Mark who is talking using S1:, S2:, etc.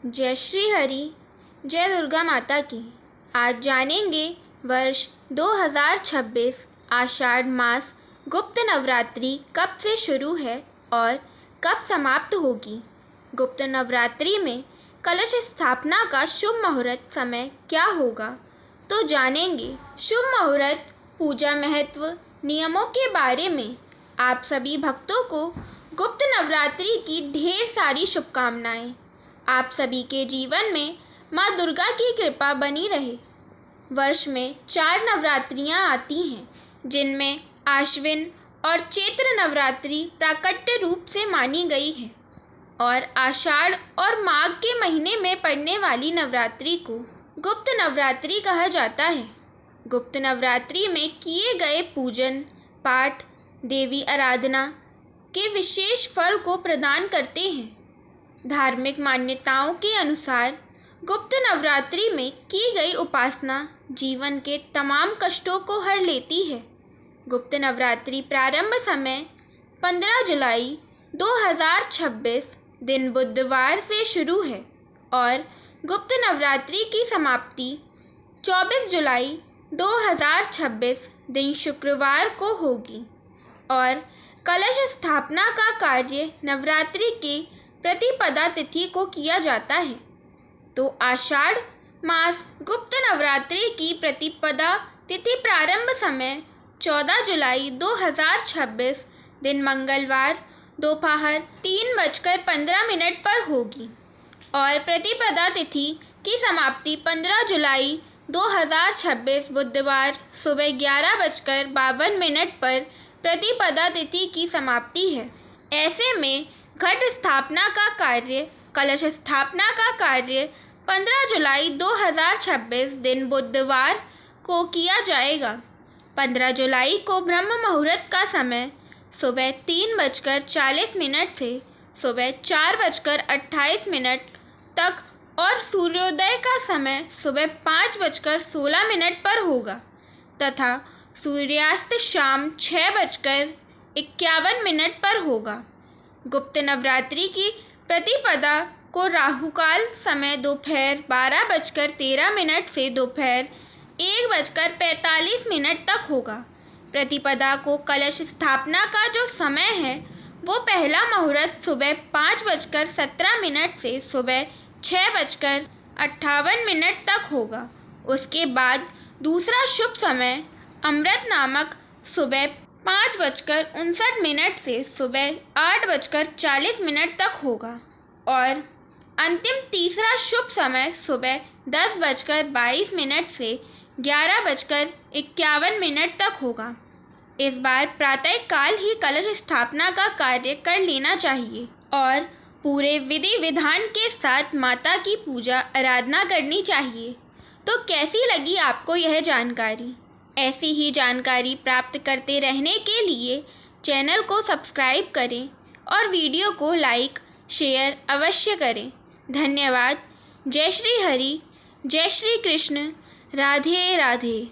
S1: जय श्री हरि, जय दुर्गा माता की। आज जानेंगे वर्ष 2026 आषाढ़ मास गुप्त नवरात्रि कब से शुरू है और कब समाप्त होगी। गुप्त नवरात्रि में कलश स्थापना का शुभ मुहूर्त समय क्या होगा, तो जानेंगे शुभ मुहूर्त, पूजा महत्व, नियमों के बारे में। आप सभी भक्तों को गुप्त नवरात्रि की ढेर सारी शुभकामनाएं। आप सभी के जीवन में माँ दुर्गा की कृपा बनी रहे। वर्ष में 4 नवरात्रियाँ आती हैं, जिनमें आश्विन और चैत्र नवरात्रि प्राकट्य रूप से मानी गई है और आषाढ़ और माघ के महीने में पड़ने वाली नवरात्रि को गुप्त नवरात्रि कहा जाता है। गुप्त नवरात्रि में किए गए पूजन पाठ देवी आराधना के विशेष फल को प्रदान करते हैं। धार्मिक मान्यताओं के अनुसार गुप्त नवरात्रि में की गई उपासना जीवन के तमाम कष्टों को हर लेती है। गुप्त नवरात्रि प्रारंभ समय 15 जुलाई 2026 दिन बुधवार से शुरू है और गुप्त नवरात्रि की समाप्ति 24 जुलाई 2026 दिन शुक्रवार को होगी और कलश स्थापना का कार्य नवरात्रि के प्रतिपदा तिथि को किया जाता है। तो आषाढ़ मास गुप्त नवरात्रि की प्रतिपदा तिथि प्रारंभ समय 14 जुलाई 2026 दिन मंगलवार दोपहर 3:15 पर होगी और प्रतिपदा तिथि की समाप्ति 15 जुलाई 2026 बुधवार सुबह 11:52 पर प्रतिपदा तिथि की समाप्ति है। ऐसे में घट स्थापना का कार्य, कलश स्थापना का कार्य 15 जुलाई 2026 दिन बुधवार को किया जाएगा। 15 जुलाई को ब्रह्म मुहूर्त का समय सुबह 3:40 से सुबह 4:28 तक और सूर्योदय का समय सुबह 5:16 पर होगा तथा सूर्यास्त शाम 6:51 पर होगा। गुप्त नवरात्रि की प्रतिपदा को राहुकाल समय दोपहर 12:13 से दोपहर 1:45 तक होगा। प्रतिपदा को कलश स्थापना का जो समय है वो पहला मुहूर्त सुबह 5:17 से सुबह 6:58 तक होगा। उसके बाद दूसरा शुभ समय अमृत नामक सुबह 5:59 से सुबह 8:40 तक होगा और अंतिम तीसरा शुभ समय सुबह 10:22 से 11:51 तक होगा। इस बार प्रातः काल ही कलश स्थापना का कार्य कर लेना चाहिए और पूरे विधि विधान के साथ माता की पूजा आराधना करनी चाहिए। तो कैसी लगी आपको यह जानकारी? ऐसी ही जानकारी प्राप्त करते रहने के लिए चैनल को सब्सक्राइब करें और वीडियो को लाइक शेयर अवश्य करें। धन्यवाद। जय श्री हरि, जय श्री कृष्ण, राधे राधे।